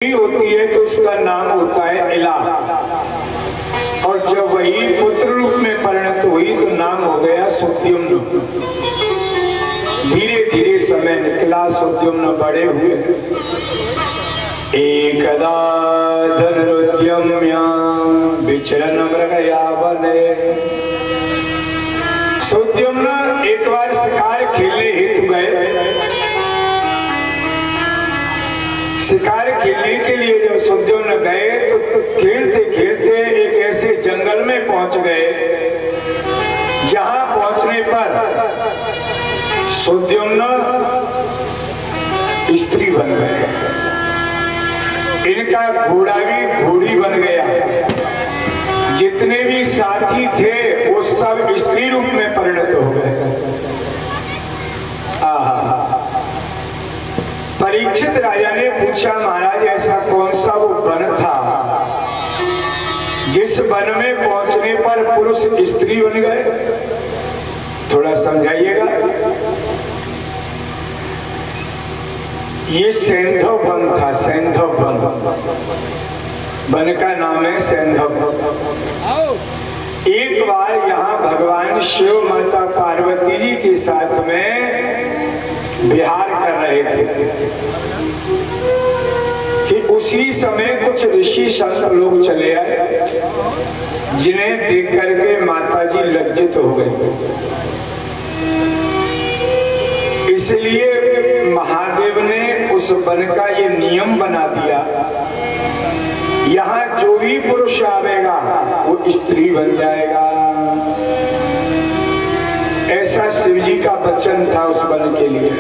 होती है तो उसका नाम होता है इला, और जब वही पुत्र रूप में परिणत हुई तो नाम हो गया सुद्युम्न। धीरे धीरे समय निकला, सुद्युम्न बड़े हुए। एकदा धनुरुद्यम्य विचरण मृगया वने। सुद्युम्न एक बार शिकार खेलने हेतु गए। शिकार खेलने के लिए जब सुद्युम्न गए तो खेलते खेलते एक ऐसे जंगल में पहुंच गए जहां पहुंचने पर सुद्युम्न स्त्री बन गए। इनका घोड़ा भी घोड़ी बन गया। जितने भी साथी थे वो सब स्त्री रूप में परिणत हो गए। परीक्षित राजा ने पूछा, महाराज ऐसा कौन सा वो वन था जिस वन में पहुंचने पर पुरुष स्त्री बन गए? थोड़ा समझाइएगा। ये सैंधव वन था। सैंधव वन का नाम है सैंधव। एक बार यहाँ भगवान शिव माता पार्वती जी के साथ में विहार कर रहे थे कि उसी समय कुछ ऋषि संत लोग चले आए, जिन्हें देख करके माता जी लज्जित हो गए। इसलिए महादेव ने उस वन का ये नियम बना दिया, यहाँ जो भी पुरुष आवेगा वो स्त्री बन जाएगा। ऐसा शिव जी का वचन था उस वन के लिए।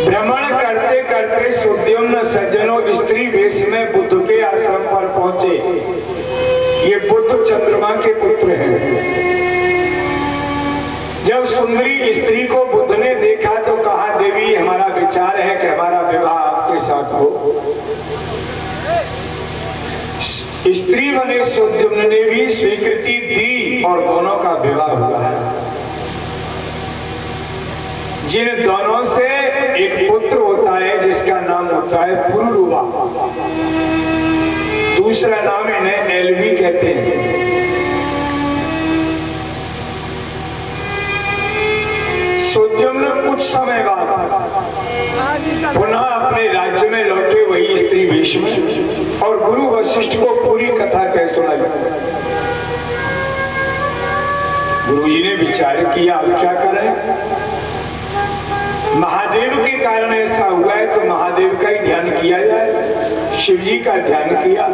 भ्रमण करते करते सुद्युम्न सज्जनों स्त्री वेश में बुद्ध के आश्रम पर पहुंचे। ये बुद्ध चंद्रमा के पुत्र हैं। जब सुंदरी स्त्री को बुद्ध ने देखा तो कहा, देवी हमारा विचार है कि हमारा विवाह आपके साथ हो। स्त्री बने सुद्युम्न ने भी स्वीकृति दी और दोनों का विवाह हुआ। जिन दोनों से एक पुत्र होता है जिसका नाम होता है पुरुरुवा, दूसरा नाम इन्हें एलवी कहते हैं। सुद्युम्न कुछ समय बाद पुनः अपने राज्य में लौटे, वही स्त्री वेश में, और गुरु वशिष्ठ को पूरी कथा कह सुनाई। गुरुजी ने विचार किया, अब क्या करें? महादेव के कारण ऐसा हुआ है तो महादेव का ही ध्यान किया जाए। शिव जी का ध्यान किया,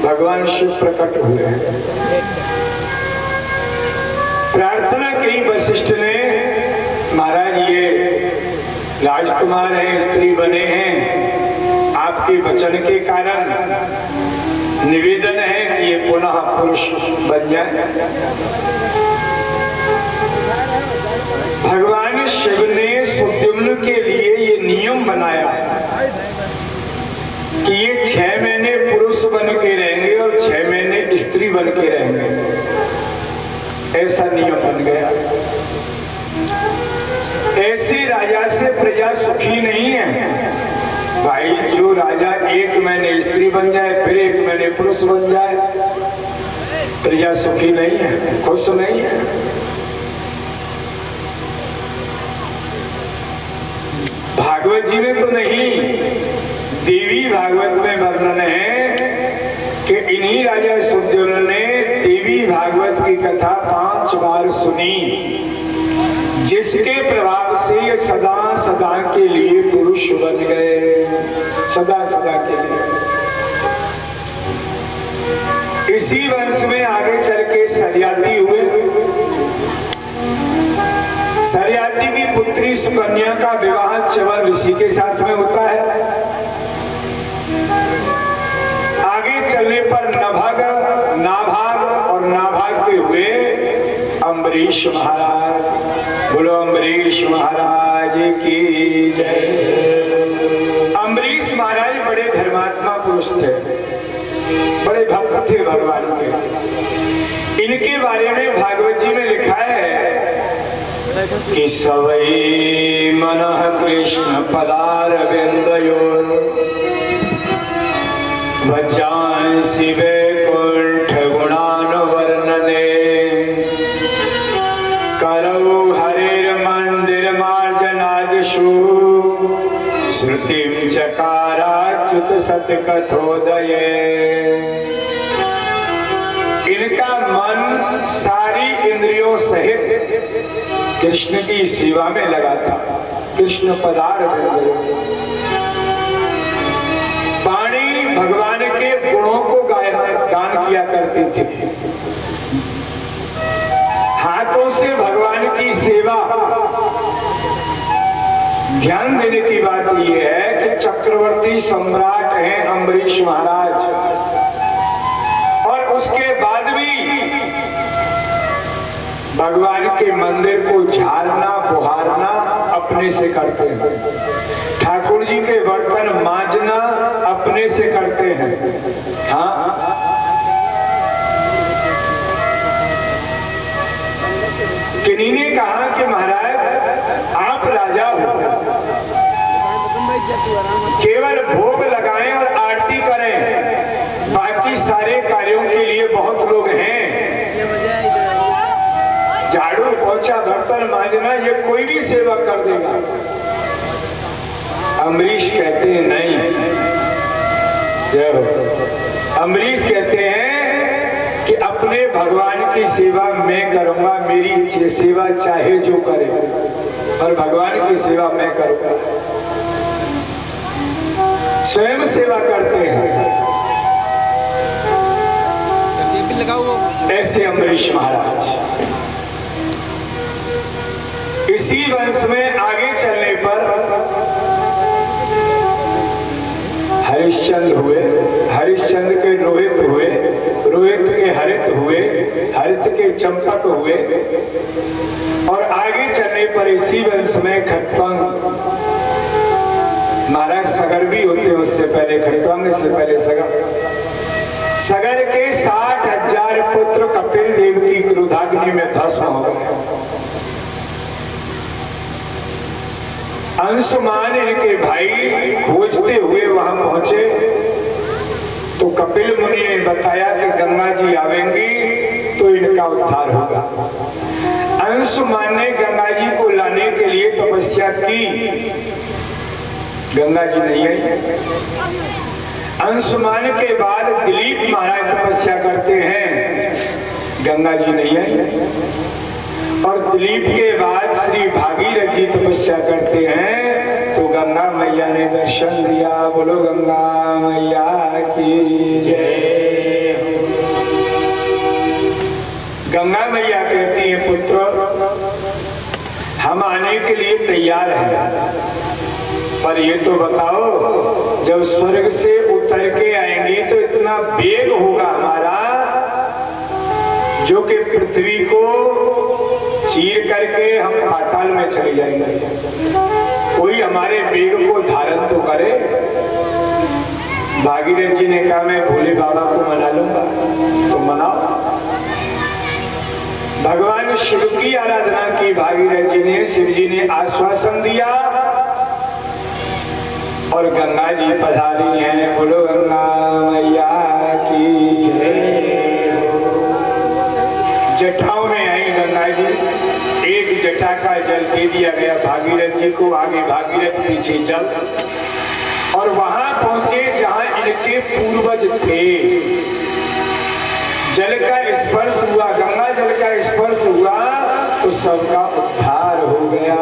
भगवान शिव प्रकट हुए। प्रार्थना की वशिष्ठ ने, महाराज ये राजकुमार हैं, स्त्री बने हैं, आपके वचन के कारण निवेदन है कि ये पुनः पुरुष बन जाए। भगवान शिव ने सुद्युम्न के लिए ये नियम बनाया कि ये 6 महीने पुरुष बन के रहेंगे और 6 महीने स्त्री बन के रहेंगे। ऐसा नियम बन गया। ऐसे राजा से प्रजा सुखी नहीं है भाई। जो राजा 1 महीने स्त्री बन जाए फिर 1 महीने पुरुष बन जाए, प्रजा सुखी नहीं है, खुश नहीं है। भागवत जी में तो नहीं, देवी भागवत में वर्णन है कि इन्हीं राजा सुद्युम्न ने देवी भागवत की कथा 5 बार सुनी, जिसके प्रभाव से ये सदा सदा के लिए पुरुष बन गए। सदा सदा के लिए। इसी वंश में आगे चल के सरियाती हुए। सरियाती की पुत्री सुकन्या का विवाह च्यवन ऋषि के साथ में होता है। आगे चलने पर नाभाग और नाभाग के हुए अम्बरीश महाराज। बोलो अम्बरीश महाराज की जय। अम्बरीश महाराज बड़े धर्मात्मा पुरुष थे, बड़े भक्त थे भगवान के। इनके बारे में भागवत जी में लिखा है कि सवै मनः कृष्ण पदारविन्दयोर् भजांसि वैकुण्ठ गुणानुवर्णने करौ हरेर्मन्दिरमार्जनादिषु श्रुतिं चकाराच्युत सत्कथोदये। इनका मन सारी इंद्रियों सहित कृष्ण की सेवा में लगा था। कृष्ण पदार वाणी भगवान के गुणों को गान किया करती थी। हाथों से भगवान की सेवा। ध्यान देने की बात यह है कि चक्रवर्ती सम्राट हैं अम्बरीश महाराज, और उसके बाद भी भगवान के मंदिर को झाड़ना बुहारना अपने से करते हैं। ठाकुर जी के बर्तन मांजना अपने से करते हैं। हाँ, किन्हीं ने कहा कि महाराज आप राजा हो, केवल भोग लगाएं और आरती करें, बाकी सारे कार्यों के लिए बहुत लोग हैं। झाड़ू पोछा बर्तन मांजना ये कोई भी सेवा कर देगा। अम्बरीश कहते हैं नहीं। अम्बरीश कहते हैं कि अपने भगवान की सेवा मैं करूंगा, मेरी सेवा चाहे जो करे, और भगवान की सेवा मैं करूंगा। स्वयं सेवा करते हैं। ऐसे अम्बरीश महाराज। इसी वंश में आगे चलने पर हरिश्चंद्र हुए, हरिश्चंद्र के रोहित हुए, रोहित के हरित हुए, हरित के चंपक हुए, और आगे चलने पर इसी वंश में खट्वांग महाराज सगर भी होते हैं। उससे पहले खट्वांग से पहले सगर। सगर के 60,000 पुत्र कपिल देव की क्रोधाग्नि में भस्म हो गए। अंशुमान इनके भाई खोजते हुए वहां पहुंचे तो कपिल मुनि ने बताया कि गंगा जी आवेंगी तो इनका उद्धार होगा। अंशुमान ने गंगा जी को लाने के लिए तपस्या की, गंगा जी नहीं आई। अंशुमान के बाद दिलीप महाराज तपस्या करते हैं, गंगा जी नहीं आई। और दिलीप के बाद श्री भागीरथ जी तपस्या करते हैं तो गंगा मैया ने दर्शन दिया। बोलो गंगा मैया की जय। गंगा मैया कहती है पुत्र हम आने के लिए तैयार हैं, पर ये तो बताओ जब स्वर्ग से उतर के आएंगे तो इतना वेग होगा हमारा जो कि पृथ्वी को चीर करके हम पाताल में चले जाएंगे। कोई हमारे वेग को धारण तो करे। भागीरथ जी ने कहा मैं भोले बाबा को मना लूंगा। तो मनाओ। भगवान शिव की आराधना की भागीरथ जी ने, शिव जी ने आश्वासन दिया और गंगा जी पधारी हैं। बोलो गंगा मैया की। जटाओं में आई गंगा जी, एक जटा का जल दे दिया गया भागीरथ जी को, आगे भागीरथ पीछे जल, और वहां पहुंचे जहां इनके पूर्वज थे। जल का स्पर्श हुआ, गंगा जल का स्पर्श हुआ तो सबका उद्धार हो गया।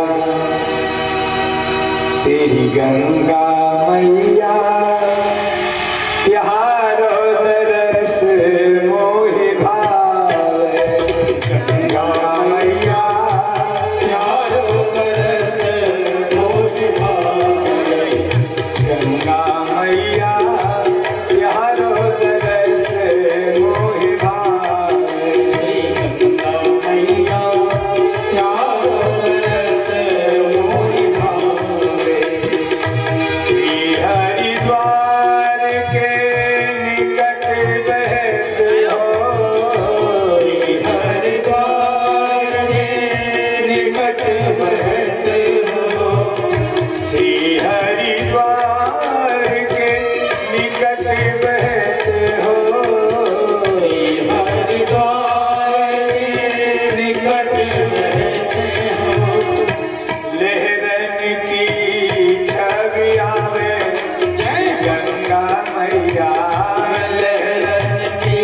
श्री गंगा मैया त्यारो दरस मोहि भावे। गंगा मैया त्यारो दरस मोहि भावे। गंगा मैया त्यारो दरस मोहि भावे। गंगा मैया त्यारो दरस मोहि भावे। श्री हरिद्वार के निकट बहते हो। श्री हरिद्वार के निकट निकट बहते हो, श्री हरिद्वार के निकट बहते हो। लहरन की छवि आवे गंगा मैया, लहरन की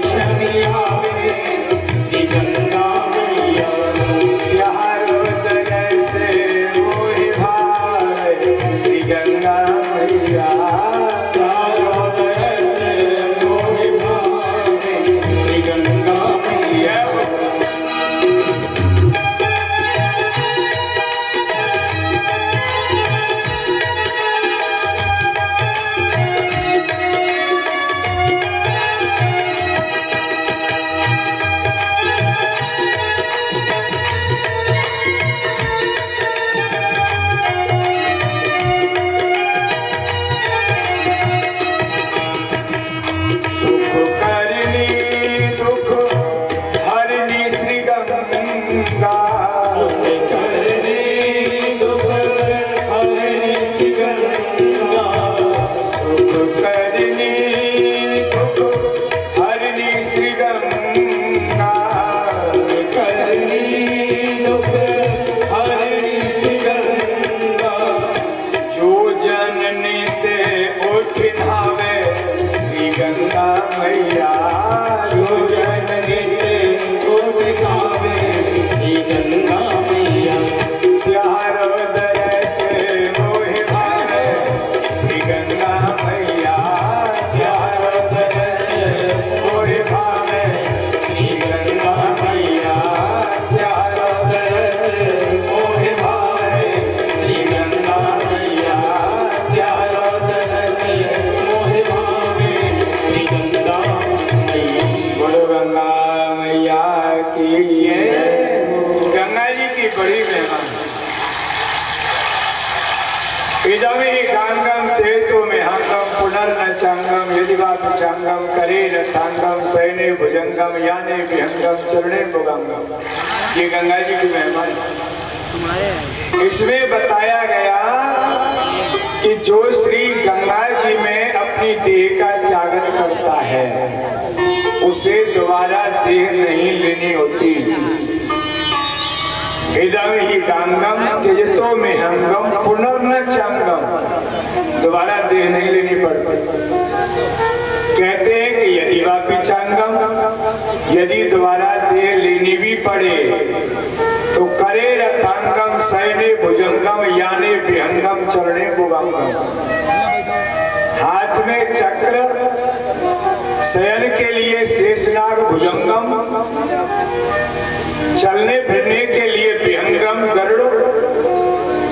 छवि आवे श्री गंगा मैया। प्यार उदय से मोहि भावे श्री गंगा मैया, प्यारोदय से मोहि भावे श्री गंगा मैया। सुख करनी दुख हरनी श्री गंगा, सुख करनी दुख हरनी श्री गंगा। सुख करनी दुख हरनी श्री गंगा, करनी दुख हरनी श्री गंगा। जो जननी ते उठ नहावे श्री गंगा मैया, जो जननी ते उठ नहावे श्री गंगा मैया। प्यार उदय से मोहि भावे श्री गंगा मैया, प्यार उदय से मोहि भावे श्री गंगा मैया, प्यार उदय से मोहि भावे श्री गंगा मैया, प्यार उदय से मोहि भावे श्री गंगा मैया। बोलो गंगा मैया की जय। गंगा जी की बड़ी महिमा है। इदमे गांगम तेतो मेहांगम पुनर्न चांगम यदि वा पिचांगम करे रथांगम सैने भुजंगम याने विहंगम चरणे भुगंगम। ये गंगा जी की महिमा है। इसमें बताया गया कि जो श्री गंगा जी में अपनी देह का त्यागन करता है उसे दोबारा देह नहीं लेनी होती। इदम ही गांगम त्यजतो मेहंगम पुनर्न चांगम, दोबारा देह नहीं लेनी पड़ती। कहते हैं कि यदि वापी चांगम, यदि दोबारा देह लेनी भी पड़े तो करे रथांगम सैने भुजंगम याने विहंगम चरणे भुगंगम। हाथ में चक्र, शयन के लिए शेषनाग भुजंगम, चलने फिरने के लिए विहंगम गरुड़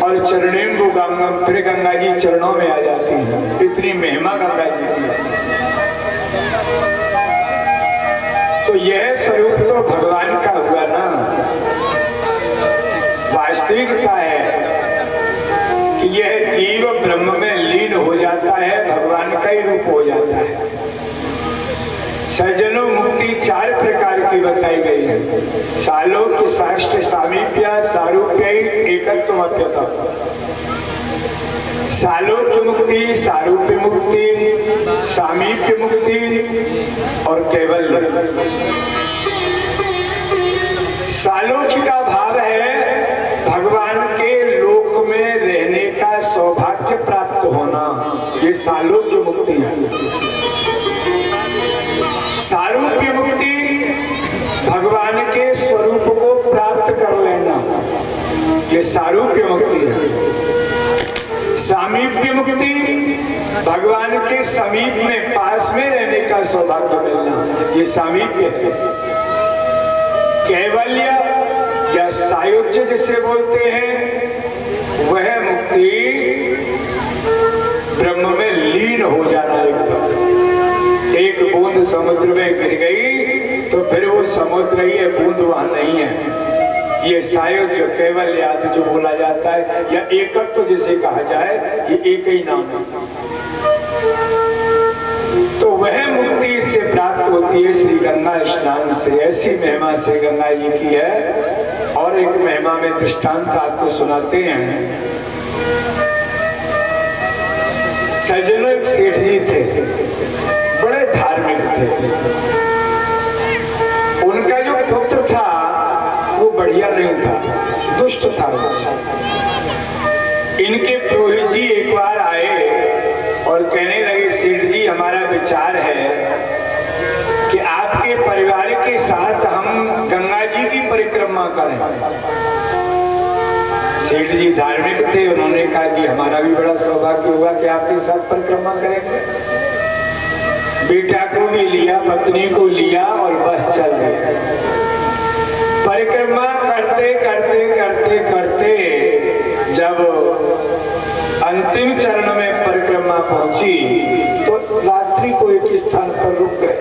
और चरणेम्बु गंगम। फिर गंगा जी चरणों में आ जाती है। इतनी महिमा गंगा जी की है। तो यह स्वरूप तो भगवान का हुआ ना। वास्तविकता है कि यह जीव ब्रह्म में लीन हो जाता है, भगवान का ही रूप हो जाता है। सज्जनों, मुक्ति चार प्रकार की बताई गई है। सालोक्य, साष्ट, सामीप्य, सारूप्य, एकत्वमप्यता। सालोक्य मुक्ति, सारूप्य मुक्ति, सामीप्य मुक्ति और कैवल्य। सालोक्य का भाव है भगवान के लोक में रहने का सौभाग्य प्राप्त होना, ये सालोक्य मुक्ति है। सारूप्य मुक्ति भगवान के स्वरूप को प्राप्त कर लेना, ये सारूप्य मुक्ति है। सामीप्य मुक्ति भगवान के समीप में, पास में रहने का सौभाग्य मिलना, ये सामीप्य है। कैवल्य या सायुज्य जिसे बोलते हैं, वह मुक्ति ब्रह्म में लीन हो जाना। एक बूंद समुद्र में गिर गई तो फिर वो समुद्र ही है, बूंद वहां नहीं है। ये सायुज्य, कैवल्य आदि जो बोला जाता है, या एकत्व जिसे कहा जाए, ये एक ही नाम है। तो वह मुक्ति से प्राप्त होती है श्री गंगा स्नान से। ऐसी महिमा से गंगा जी की है। और एक महिमा में दृष्टांत आपको सुनाते हैं। सज्जनों, एक सेठ और कहने लगे, सेठ जी हमारा विचार है कि आपके परिवार के साथ हम गंगा जी की परिक्रमा करें। सेठ जी धार्मिक थे, उन्होंने कहा जी हमारा भी बड़ा सौभाग्य होगा कि आपके साथ परिक्रमा करेंगे। बेटा को भी लिया, पत्नी को लिया और बस चल गए। परिक्रमा करते करते करते करते जब अंतिम चरण में परिक्रमा पहुंची तो रात्रि को एक स्थान पर रुक गए।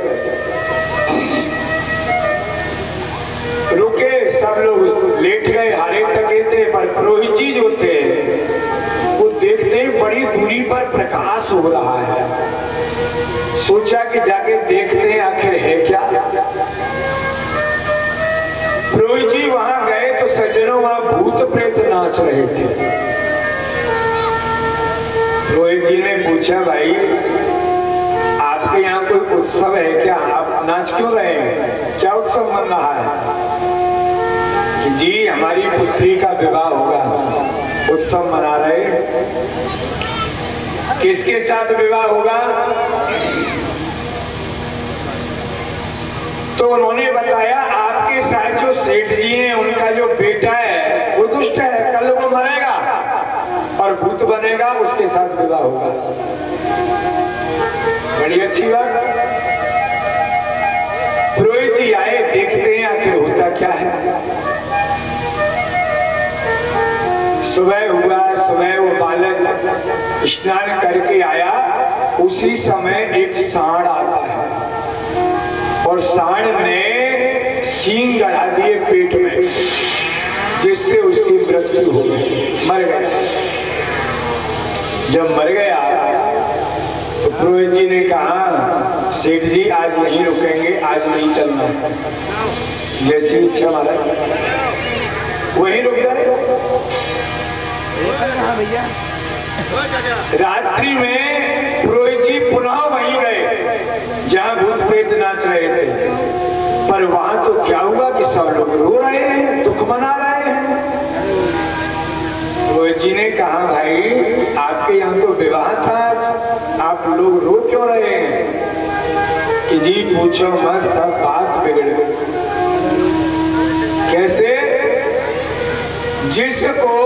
रुके, सब लोग लेट गए, हारे थके थे, पर पुरोहित जी जो थे वो देखते ही बड़ी दूरी पर प्रकाश हो रहा है। सोचा कि जाके देखते हैं आखिर है क्या। पुरोहित जी वहां गए तो सज्जनों वहां भूत प्रेत नाच रहे थे। पुरोहित जी ने पूछा, भाई आपके यहाँ कोई उत्सव है क्या, आप नाच क्यों रहे हैं, क्या उत्सव मन रहा है? कि जी हमारी पुत्री का विवाह होगा, उत्सव मना रहे। किसके साथ विवाह होगा? तो उन्होंने बताया, आपके साथ जो सेठ जी हैं उनका जो बेटा है वो दुष्ट है, कल वो मरेगा और भूत बनेगा, उसके साथ विवाह होगा। बड़ी अच्छी बात। पुरोहित जी आए, देखते हैं आखिर होता क्या है। सुबह हुआ, सुबह वो बालक स्नान करके आया, उसी समय एक सांड आता है और सांड ने सींग गड़ा दिए पेट में, जिससे उसकी मृत्यु हो गई, मर गया। जब मर गया तो पुरोहित जी ने कहा, सेठ जी आज नहीं रुकेंगे, आज नहीं चलना है, जैसी इच्छा महाराज। वहीं रुक गए। रात्रि में पुरोहित जी पुनः वहीं गए जहां भूत प्रेत नाच रहे थे, पर वहां तो क्या हुआ कि सब लोग रो रहे हैं, दुख मना रहे हैं। पुरोहित जी ने कहा, भाई आपके यहाँ तो विवाह था आज, आप लोग रो क्यों रहे हैं? कि जी पूछो मत, सब बात बिगड़ गई। कैसे? जिसको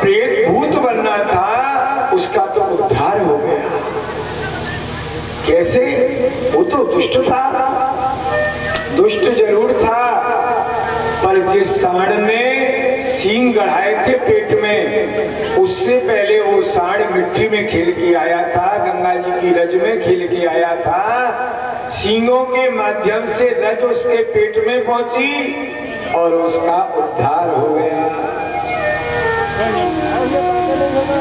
प्रेत भूत बनना था उसका तो उद्धार हो गया। कैसे? वो तो दुष्ट था, दुष्ट जरूर था, पर जिस सांड ने सींग गढ़ाए थे पेट में, उससे पहले वो सांड मिट्टी में खेल के आया था, गंगा जी की रज में खेल के आया था। सींगों के माध्यम से रज उसके पेट में पहुंची और उसका उद्धार हो गया।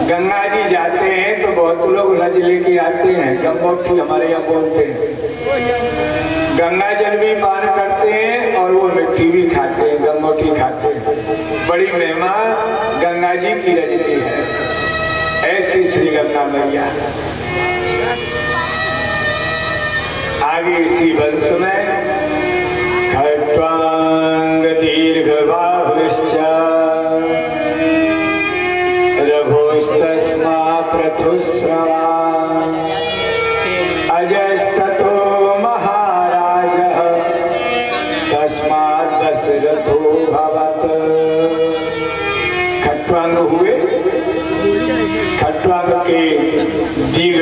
गंगा जी जाते हैं तो बहुत लोग रज लेके आते हैं, गंगोठी हमारे यहाँ बोलते हैं। गंगा जल भी पान करते हैं और वो मिट्टी भी खाते हैं, गंगोठी खाते हैं। बड़ी महिमा गंगा जी की रज की है। ऐसी श्री गंगा मैया। आगे इसी वंश में खट्वांग दीर्घ बाहुश्च रघुस्तस्मा पृथुस्रवा अजस्ततो महाराजः तस्मात् दशरथो भवत्। खट्वांग हुए, खट्वांग के दीर्घ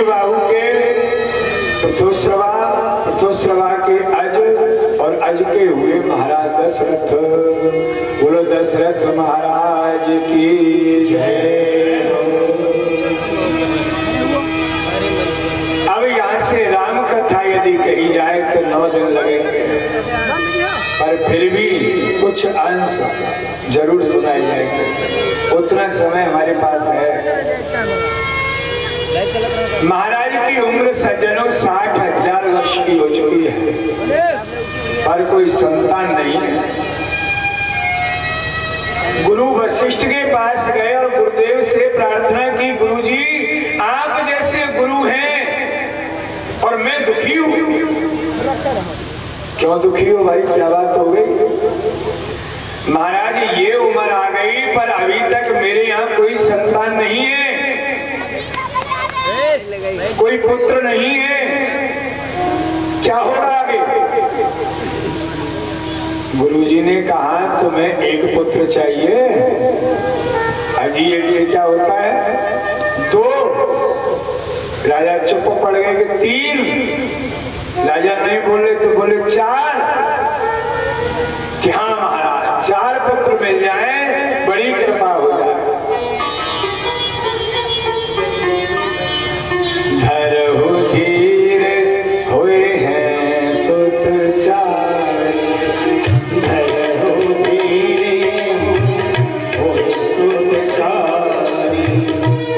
बाहु के पृथुस्रवा, पृथुस्रवा के अज और अज के हुए महाराज दशरथ। बोलो दशरथ महाराज की जय। अब यहाँ से राम कथा यदि कही जाए तो 9 दिन लगेंगे, पर फिर भी कुछ अंश जरूर सुनाए जाएंगे, उतना समय हमारे पास है। महाराज की उम्र सज्जनों 60,000 वर्ष की हो चुकी है, पर कोई संतान नहीं है। गुरु वशिष्ठ के पास गए और गुरुदेव से प्रार्थना की, गुरुजी आप जैसे गुरु हैं और मैं दुखी हूं। क्यों दुखी हो भाई, क्या बात हो गई? महाराज ये उम्र आ गई पर अभी तक मेरे यहाँ कोई कोई पुत्र नहीं है, क्या होगा आगे? गुरुजी ने कहा तुम्हें एक पुत्र चाहिए। अजी एक से क्या होता है? 2। राजा चुप पड़ गए कि 3। राजा नहीं बोले तो बोले 4। कि हाँ महाराज 4 पुत्र मिल जाए, बड़ी कृपा हो जाए। धरहु धीर हुए हैं सुत 4। धरहु धीर हुए सुत 4।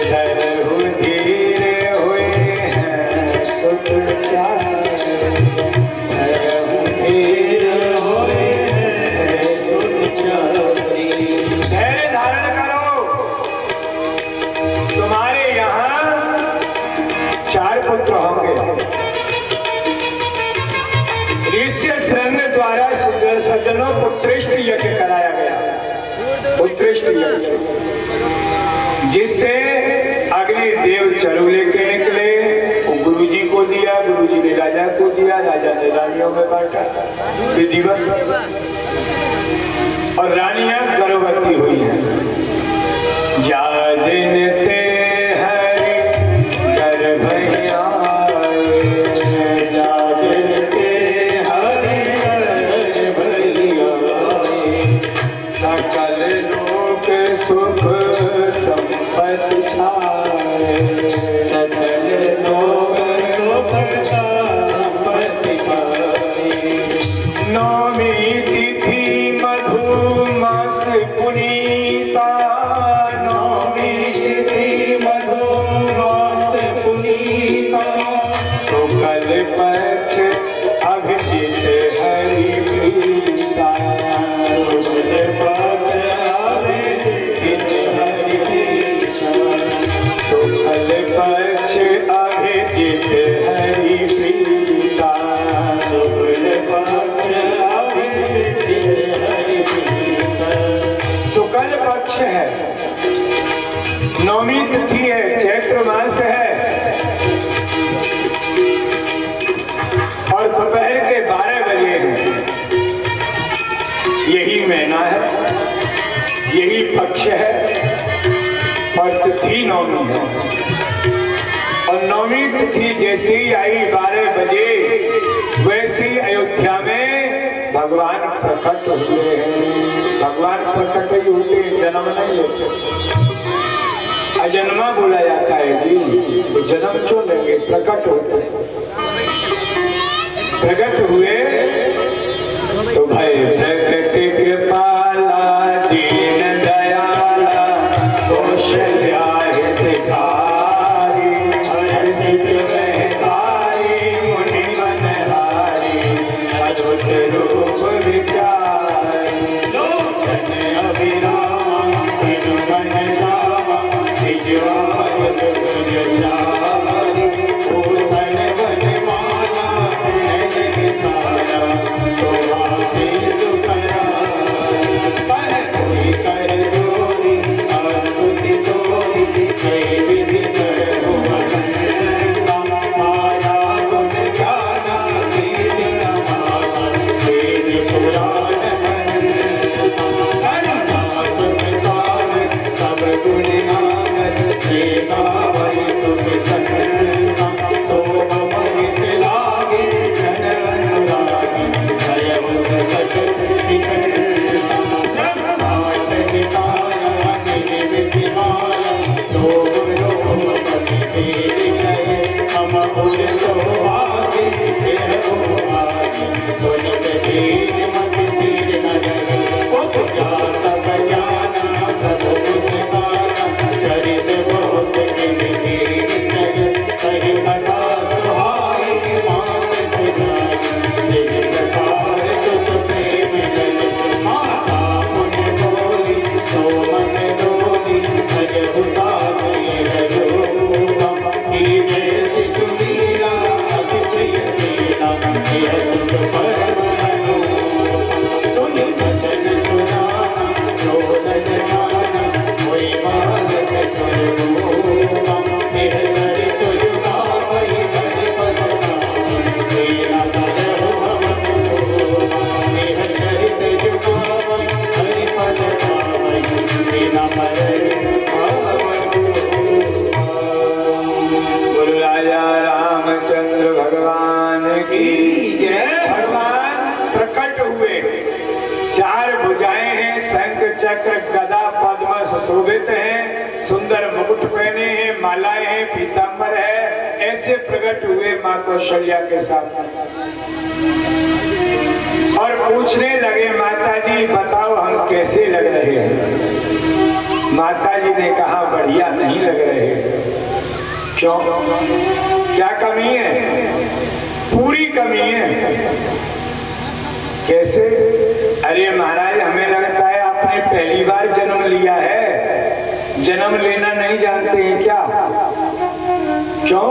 धरहु धीर हुए हैं सुत 4। धरहु धीर हुए हैं सुत 4। धैर्य धारण करो, तुम्हारे यहाँ 4 पुत्र होंगे। ऋषि श्रृंग द्वारा सज्जनों पुत्रेष्ट यज्ञ कराया गया। पुत्रेष्ट यज्ञ जिससे अग्निदेव चरु लेके निकले, वो गुरुजी को दिया, गुरुजी ने राजा को दिया, राजा ने रानियों में बांटा विधिवत, और रानियां गर्भवती हुई हैं। या दिन ते हरि गर्भैया, या दिन ते हरि गर्भैया, सकल लोक सुख संपत्ति छाए। सकल लोक सुख संपत्ति छाए। नौमी तिथि मधुमास पुनीता, नौमी तिथि मधुमास पुनीता। शुक्ल पक्ष अभिजित हरि प्रीता। शुक्ल पक्ष अभिजित हरि प्रीता। शुक्ल पक्ष अभिजित हरि प्रीता। शुक्ल पक्ष अभिजित हरि प्रीता। शुक्ल पक्ष है, नौमी तिथि है, चैत्र मास है, और दोपहर के 12 बजे है। यही महीना है, यही पक्ष है, और तिथि नौमी है। और नौमी तिथि जैसी आई 12 बजे, वैसी अयोध्या में भगवान प्रकट हुए हैं। भगवान प्रकट ही होते हैं, जन्म नहीं लेते। अजन्मा बोला जाता है जी, तो जन्म क्यों लेंगे? प्रकट होते हैं। प्रकट हुए तो भाई प्रकट कृपाला दीन दयाला कौशल्या हितकारी, हर्षित महतारी मुनि मनहारी, अद्भुत रूप विचारी। लोचन अभिरामा तनु मन श्यामा, सिजवार दुर्ग चारी। भूषण वनमाला जग सारा, शोभा सिंधु करा। पर कोई कर जोरी अस्तुति तोरी, जय विधि करो मनता। माया गुण ज्ञाना कीर्ति नमाना, वेद पुराण मनता। करुणा सुख सागर सब गुण नागर, देता वही सुख सकता। शोभ महित लागे जन अनुरागी, जय मुख कटक शिखरता। ब्रह्मांड निकाया निधि विधि माया, लोभ लोभ पति तेरी कहे। हम उर शोभासी फिर उभासी, सुनित दीन मति तीर नगर। उपजा सब ज्ञाना सब कुछ पाया, चरित बहुत सुंदर मुकुट पहने हैं, मालाएं हैं, पीतांबर है, ऐसे प्रकट हुए माँ कौशल्या के साथ और पूछने लगे माता जी बताओ हम कैसे लग रहे हैं। माता जी ने कहा बढ़िया नहीं लग रहे। क्यों, क्या कमी है? पूरी कमी है। कैसे? अरे महाराज हमें लगता है आपने पहली बार जन्म लिया है, जन्म लेना नहीं जानते हैं क्या? क्यों?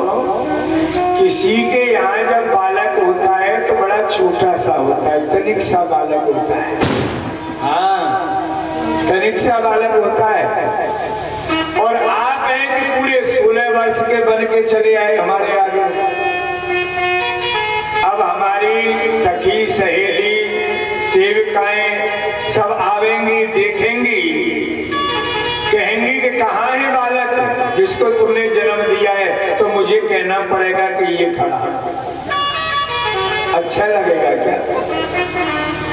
किसी के यहाँ जब बालक होता है तो बड़ा छोटा सा होता है, तनिक सा बालक होता है। हाँ, तनिक सा बालक होता है। और आप हैं कि पूरे 16 वर्ष के बन के चले आए हमारे आगे। अब हमारी सखी सहेली सेविकाएं सब आवेंगी, देखेंगी, कहेंगी कि कहाँ है बालक जिसको तुमने जन्म दिया है, तो मुझे कहना पड़ेगा कि ये खड़ा। अच्छा लगेगा क्या?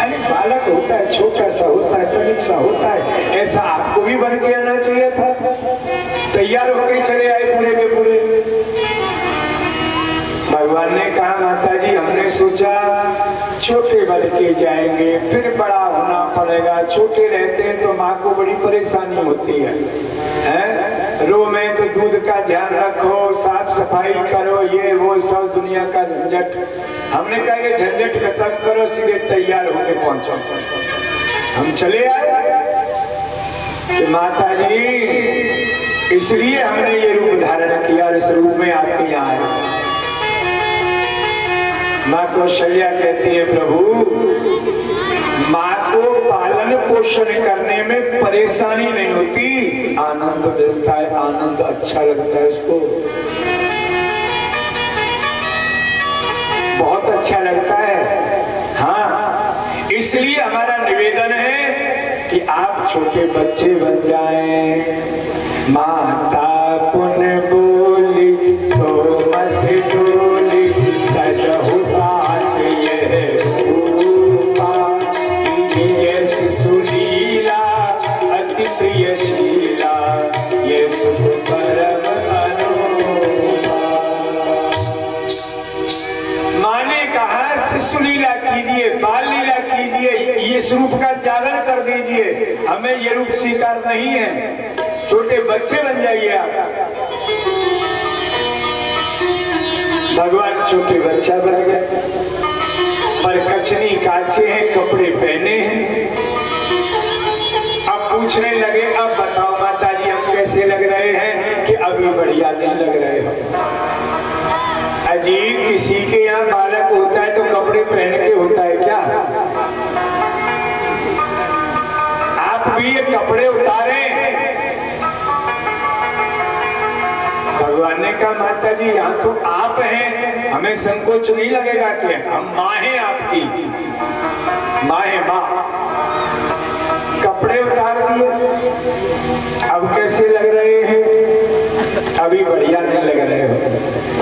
अरे बालक होता है, छोटा सा होता है, तनिक सा होता है, ऐसा आपको भी बन के आना चाहिए था। तैयार होके चले आए पूरे के पूरे। भगवान ने कहा माता जी हमने सोचा छोटे बन के जाएंगे, फिर बड़ा होना पड़ेगा। छोटे रहते हैं तो माँ को बड़ी परेशानी होती है, हैं? रो में तो दूध का ध्यान रखो, साफ सफाई करो, ये वो सब दुनिया का झंझट। हमने कहा ये झंझट खत्म करो, सीधे तैयार होके पहुंचो। हम चले आए कि माता जी इसलिए हमने ये रूप धारण किया और इस रूप में आपके यहाँ आए। माँ कौशल्या कहती है प्रभु माँ को पालन पोषण करने में परेशानी नहीं होती, आनंद मिलता है, आनंद अच्छा लगता है उसको, बहुत अच्छा लगता है। हाँ, इसलिए हमारा निवेदन है कि आप छोटे बच्चे बन जाएं। माता पुन बोली सो मत डोली, तजहु तात यह रूपा, ये सुशीला अति प्रियशीला, ये सुख परम अनुपा। माँ ने कहा शिशु लीला कीजिए, बाल लीला कीजिए, ये रूप का त्यागन कर दीजिए, हमें ये रूप स्वीकार नहीं है, छोटे बच्चे बन जाइए आप। भगवान छोटे बच्चा बन गए, पर कचनी काचे हैं, कपड़े पहने हैं। अब पूछने लगे अब बताओ माता जी हम कैसे लग रहे हैं? कि अभी बढ़िया नहीं लग रहे हो। अजीब, किसी के यहाँ बालक होता है तो कपड़े पहन के होता है क्या? आप भी ये कपड़े उतारे। भगवान ने कहा माता जी यहाँ तो आप हैं, हमें संकोच नहीं लगेगा कि हम माँ हैं आपकी, माँ है माँ। कपड़े उतार दिए, अब कैसे लग रहे हैं? अभी बढ़िया नहीं लग रहे हो।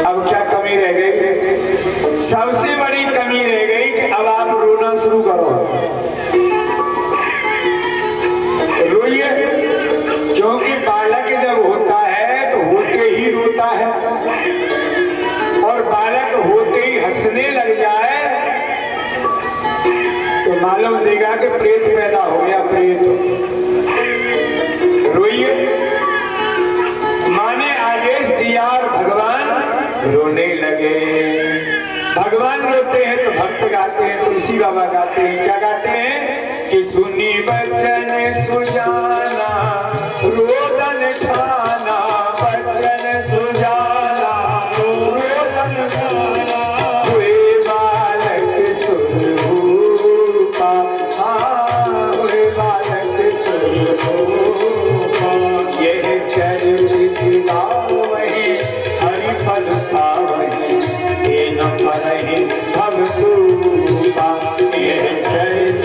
अब क्या कमी रह गई? सबसे बड़ी कमी रह गई कि अब आप रोना शुरू करो। रोइए, क्योंकि बालक जब होता है तो होते ही रोता है, और बालक होते ही हंसने लग जाए तो मालूम देगा कि प्रेत पैदा हो गया, प्रेत। रोइए। माँ ने आदेश दिया और भगवान रोने लगे। भगवान रोते हैं तो भक्त गाते हैं, तुलसी बाबा गाते हैं। क्या गाते हैं? कि सुनी बचन सुजाना रोदन ठाना, बचन सुजाना रोदन ठाना, हुए बालक सुरभूपा, हुए बालक सुरभूपा, यह चरित गावहि हरि पद पावहि, ये न परहि भवतूपा, यह चरित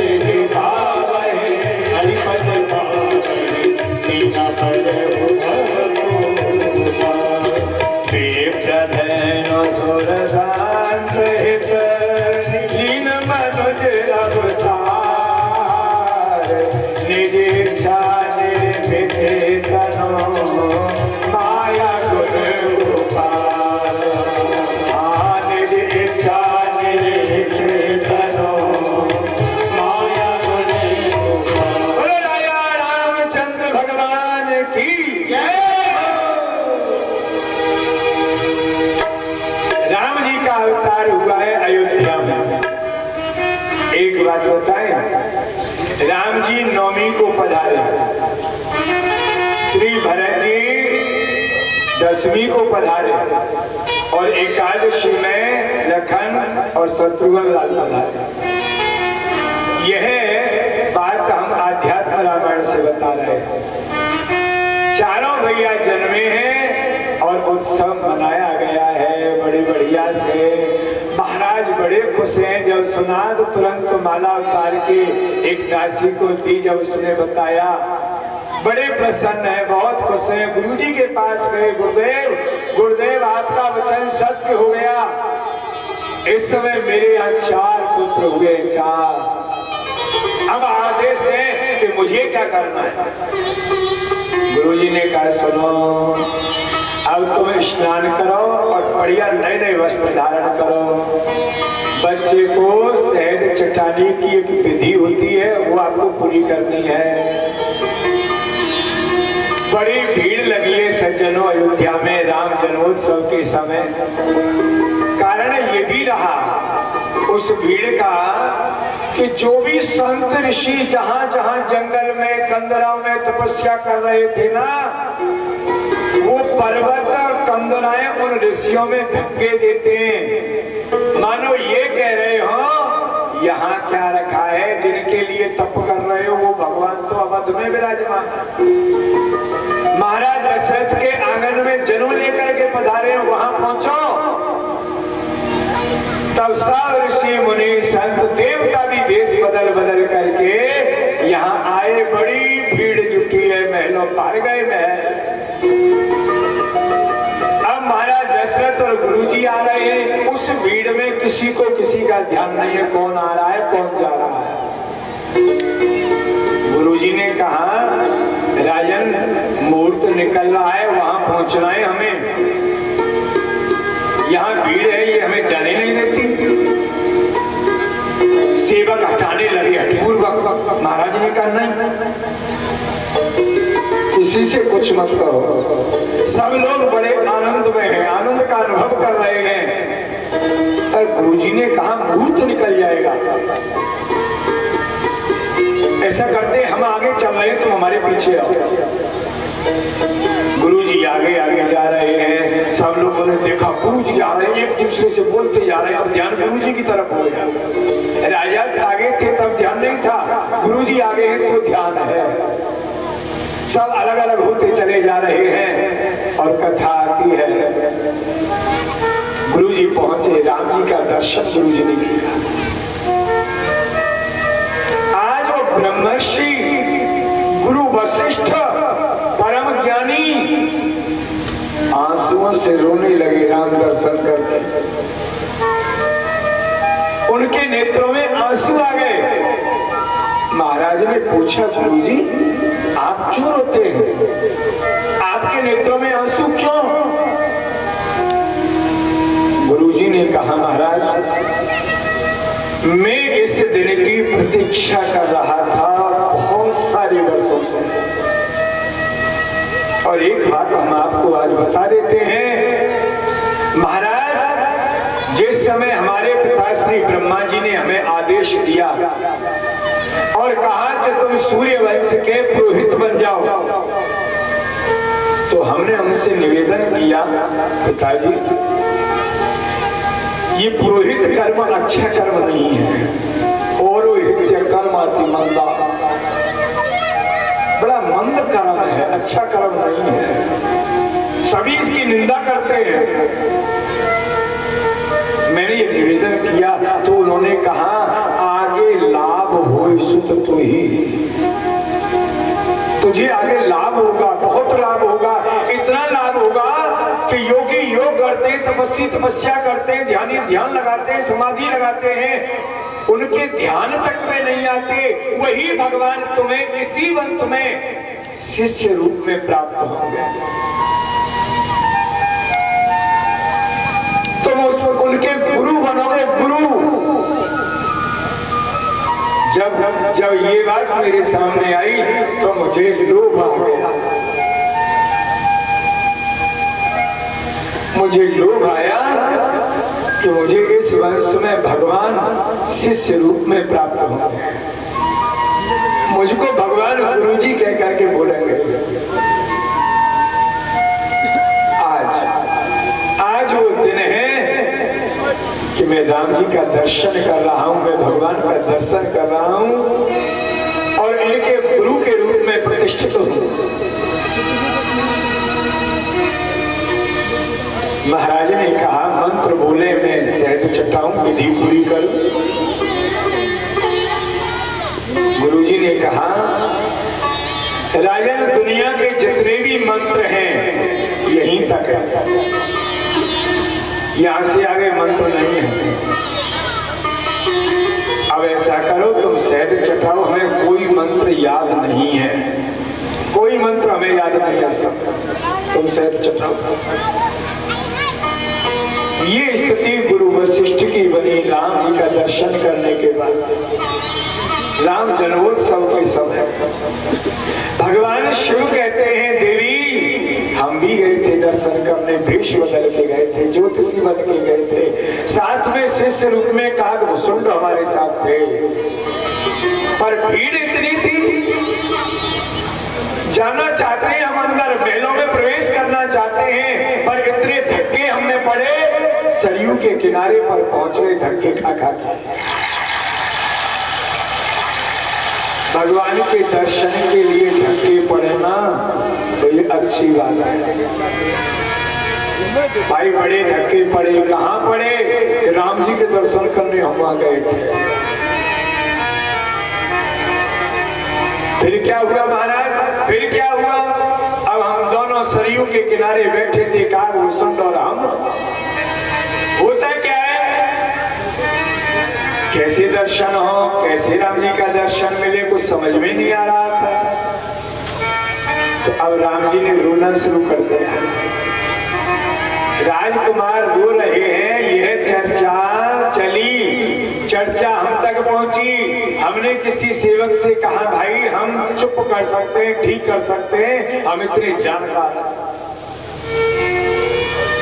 गावहि हरि पद पावहि, ये न परहि भवतूपा। बात बताएं, राम जी नवमी को पधारे, श्री भरत जी दसवीं को पधारे और एकादशी में लखन और शत्रुघ्न लाल पधारे। यह बात हम आध्यात्म रामायण से बता रहे हैं। चारों भैया जन्मे हैं और उत्सव मनाया गया है बड़ी बढ़िया से। महाराज बड़े खुश हैं, जब सुना तो तुरंत माला उतार के एक दासी को दी। जब उसने बताया बड़े प्रसन्न है, बहुत खुश हैं। गुरुजी के पास गए, गुरुदेव गुरुदेव आपका वचन सत्य हो गया, इस समय मेरे यहाँ 4 पुत्र हुए, 4। अब आदेश दें कि मुझे क्या करना है। गुरुजी ने कहा सुनो, अब तुम स्नान करो और बढ़िया नए नए वस्त्र धारण करो। बच्चे को शहद चटाने की एक विधि होती है, वो आपको पूरी करनी है। बड़ी भीड़ लगी है सज्जनों अयोध्या में राम जन्मोत्सव के समय। कारण ये भी रहा उस भीड़ का कि जो भी संत ऋषि जहां जहां जंगल में कंदराओं में तपस्या कर रहे थे ना, वो पर्वत कंदराएं उन ऋषियों में धक्के देते हैं। मानो ये कह रहे हो यहाँ क्या रखा है, जिनके लिए तप कर रहे हो वो भगवान तो अवध में विराजमान। महाराज दशरथ के आंगन में जन्म लेकर के पधारे हो, वहां पहुंचो। तब सब ऋषि मुनि संत देवता भी वेश बदल बदल करके यहाँ आए। बड़ी भीड़ जुटी है, महलों पार गए महल। अब महाराज दशरथ और गुरुजी आ रहे हैं। उस भीड़ में किसी को किसी का ध्यान नहीं है, कौन आ रहा है कौन जा रहा है। गुरुजी ने कहा राजन मुहूर्त निकल रहा है, वहां पहुंचना है हमें। यहाँ भीड़ है, ये हमें जाने नहीं देती। सेवक हटाने लगे, पूर्वक। महाराज ने कहा नहीं, किसी से कुछ मत कहो। सब लोग बड़े आनंद में हैं, आनंद का अनुभव कर रहे हैं। और गुरुजी ने कहा मुहूर्त निकल जाएगा, ऐसा करते हम आगे चल रहे हैं, तुम हमारे पीछे आओ। गुरुजी आगे आगे जा रहे हैं। सब लोगों ने देखा गुरुजी आ रहे हैं, एक दूसरे से बोलते जा रहे हैं। अब ध्यान गुरुजी की तरफ हो गया। राजा आगे थे तब ध्यान नहीं था, गुरुजी आगे हैं तो ध्यान है। सब अलग अलग होते चले जा रहे हैं और कथा आती है। गुरुजी पहुंचे, राम जी का दर्शन गुरुजी ने किया। आज वो ब्रह्मर्षि गुरु वशिष्ठ परम ज्ञानी आंसुओं से रोने लगे राम दर्शन करके। उनके नेत्रों में आंसू आ गए। महाराज ने पूछा गुरुजी आप क्यों रोते हैं, आपके नेत्रों में आंसू क्यों? गुरुजी ने कहा महाराज मैं इस दिन की प्रतीक्षा कर रहा था बहुत सारे वर्षों से। और एक बात हम आपको आज बता देते हैं। महाराज जिस समय हमारे पिता श्री ब्रह्मा जी ने हमें आदेश दिया और कहा कि तुम सूर्य वंश के पुरोहित बन जाओ, तो हमने उनसे निवेदन किया पिताजी ये पुरोहित कर्म अच्छा कर्म नहीं है, पौरोहित्य कर्म अति मंदा, बड़ा मंद कर्म है, अच्छा कर्म नहीं है। सभी इसकी निंदा करते हैं। मैंने ये निवेदन किया तो उन्होंने कहा आगे लाभ हो सुत तो ही, तुझे आगे लाभ होगा, बहुत लाभ होगा। इतना लाभ होगा कि योगी योग करते हैं, तपस्वी तपस्या करते हैं, ध्यानी ध्यान लगाते हैं, समाधि लगाते हैं, उनके ध्यान तक में नहीं आते, वही भगवान तुम्हें इसी वंश में शिष्य रूप में प्राप्त होंगे। तुम उनके गुरु बनोगे, गुरु। जब ये बात मेरे सामने आई तो मुझे लोभ आ गया, मुझे लोभ आया कि मुझे इस वंश में भगवान शिष्य रूप में प्राप्त होंगे, मुझको भगवान गुरुजी कह करके बोलेंगे। आज वो दिन है कि मैं राम जी का दर्शन कर रहा हूं, मैं भगवान का दर्शन कर रहा हूं और इनके गुरु के रूप में प्रतिष्ठित हूं। महाराज ने कहा मंत्र बोले मैं शहद चटाऊं, विधि पूरी करूं। गुरुजी ने कहा राजन दुनिया के जितने भी मंत्र हैं यहीं तक है, यहां से आगे मंत्र नहीं है। अब ऐसा करो तुम शहद चटाओ, हमें कोई मंत्र याद नहीं है, कोई मंत्र हमें याद नहीं है, सब तुम शहद चटाओ। ये स्थिति गुरु वशिष्ठ की बनी राम जी का दर्शन करने के बाद। राम जन्मोत्सव के समय भगवान शिव कहते हैं देवी हम भी गए थे दर्शन करने, भेष बदल के गए थे, ज्योतिषी बन के गए थे, साथ में शिष्य रूप में कागभूषुंड हमारे साथ थे, पर भीड़ इतनी थी, जाना चाहते हैं हम अंदर, महलों में प्रवेश करना चाहते हैं, पर इतने धक्के हमने पड़े, सरयू के किनारे पर पहुंचे धक्के खा खा के। भगवान के दर्शन के लिए धक्के पड़े ना तो ये अच्छी बात है भाई। बड़े धक्के पड़े, कहां पड़े? राम जी के दर्शन करने हम वहां गए थे। फिर क्या हुआ महाराज, फिर क्या हुआ? अब हम दोनों सरयू के किनारे बैठे थे, कागभूषुंड और हम। होता क्या है, कैसे दर्शन हो, कैसे राम जी का दर्शन मिले, कुछ समझ में नहीं आ रहा था। तो अब राम जी ने रोना शुरू कर दिया। राजकुमार रो रहे हैं, यह चर्चा चली, चर्चा हम तक पहुंची। हमने किसी सेवक से कहा भाई हम चुप कर सकते हैं, ठीक कर सकते हैं, हम इतने जानकार।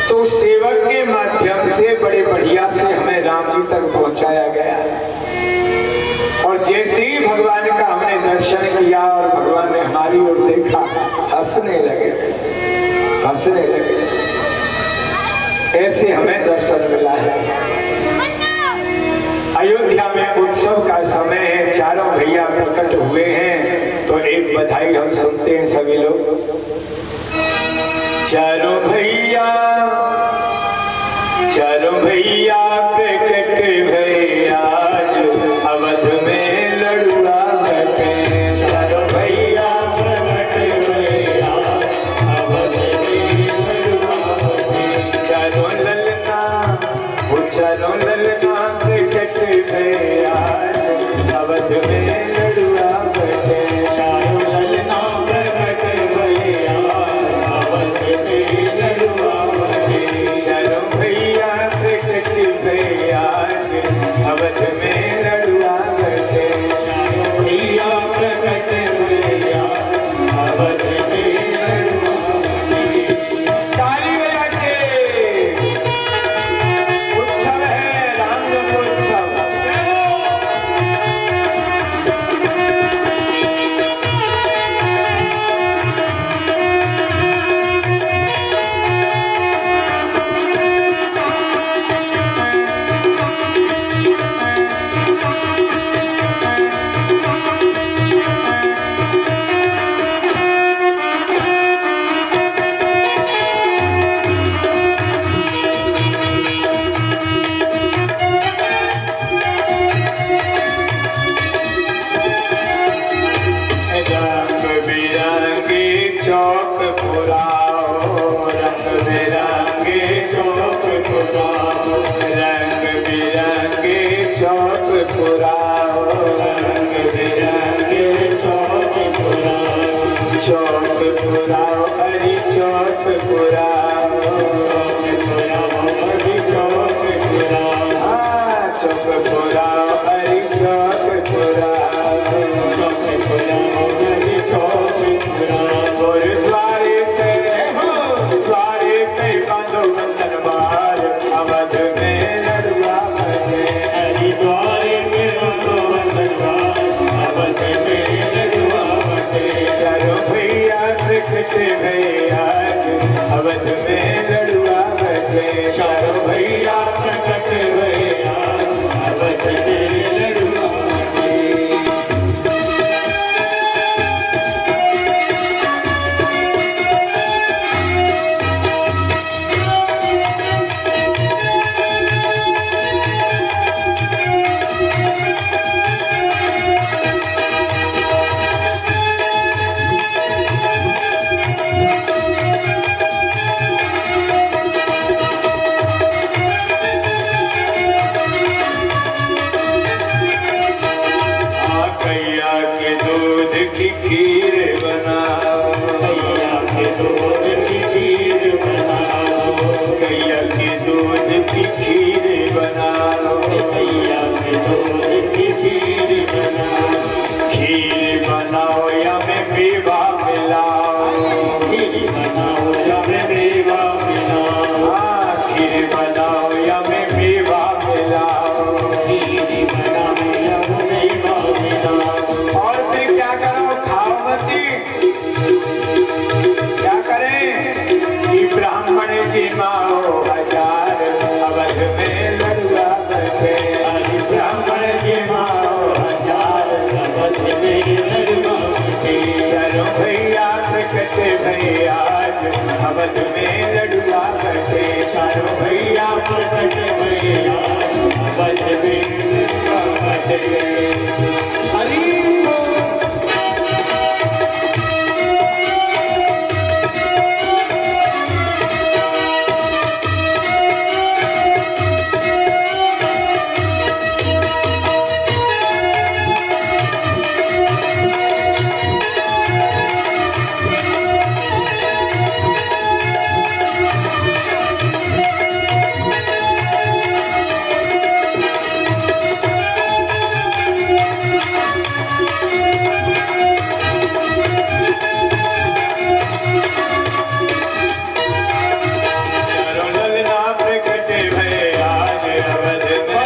तो सेवक के माध्यम से बड़े बढ़िया से हमें राम जी तक पहुंचाया गया। और जैसे ही भगवान का हमने दर्शन किया और भगवान ने हमारी ओर देखा, हंसने लगे, हंसने लगे। ऐसे हमें दर्शन मिला है। अयोध्या में उत्सव का समय है, चारों भैया प्रकट हुए हैं, तो एक बधाई हम सुनते हैं सभी लोग। चारों भैया प्रकट भये आज, अवध में लड़ुआ बटे। चारों भैया प्रकट भये आज, अवध में लड़ुआ बटे। चारों ललना प्रकट भये आज, अवध में लड़ुआ बटे। चारों ललना प्रकट भये आज, अवध में लड़ुआ बटे। चारों भैया प्रकट भये आज, अवध में लड़ुआ बटे। चारों भैया प्रकट भये आज, अवध में लड़ुआ बटे। ताली बजा के उत्सव है, राम जन्मोत्सव। चौक पुराओ, रंग बिरंगे चौक पुराओ, रंग बिरंगे चौक पुराओ, रंग बिरंगे चौक पुराओ। चौक पुराओ हरि चौक पुराओ, चौक पुराओ हरि चौक पुराओ। हाँ चौक पुराओ हरि चौक पुराओ, चौक पुराओ हरि चौक पुराओ। द्वारे पे बांधो बंधन बार, अवध में अवध में लडुआ बटे। चारों भैया प्रकट भैया अवध में लडुआ बटे। हरि बोल। चारों ललना प्रकट भये आज अवध में।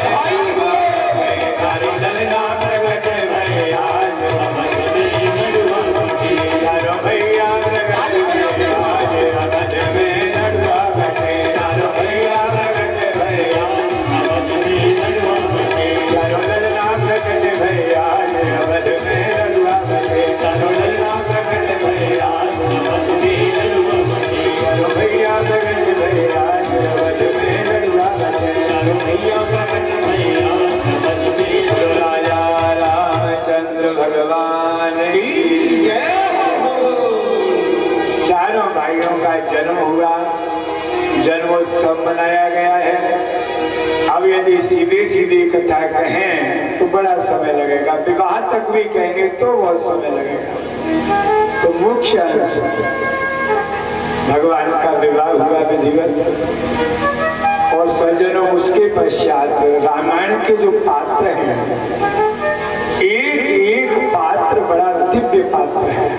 चारों ललना प्रकट भये आज अवध में लडुआ बटे। चारों भैया प्रकट भये आज अवध में लडुआ बटे। चारों भैया प्रकट भये आज अवध में लडुआ बटे। चारों ललना प्रकट भये आज अवध में लडुआ बटे। चारों ललना प्रकट भये आज अवध में लडुआ बटे। चारों भैया प्रकट भये आज अवध में लडुआ बटे। चारों भैया प्रकट भये आज अवध में लडुआ राजा रामचंद्र भगवान की जय हो। चारों भाइयों का जन्म हुआ, जन्मोत्सव मनाया गया है। अब यदि सीधी सीधी कथा कहें तो बड़ा समय लगेगा, विवाह तक भी कहेंगे तो बहुत समय लगेगा। तो मुख्य अंश भगवान का विवाह हुआ विधिवत, और सज्जनों उसके पश्चात रामायण के जो पात्र हैं, एक एक पात्र बड़ा दिव्य पात्र है।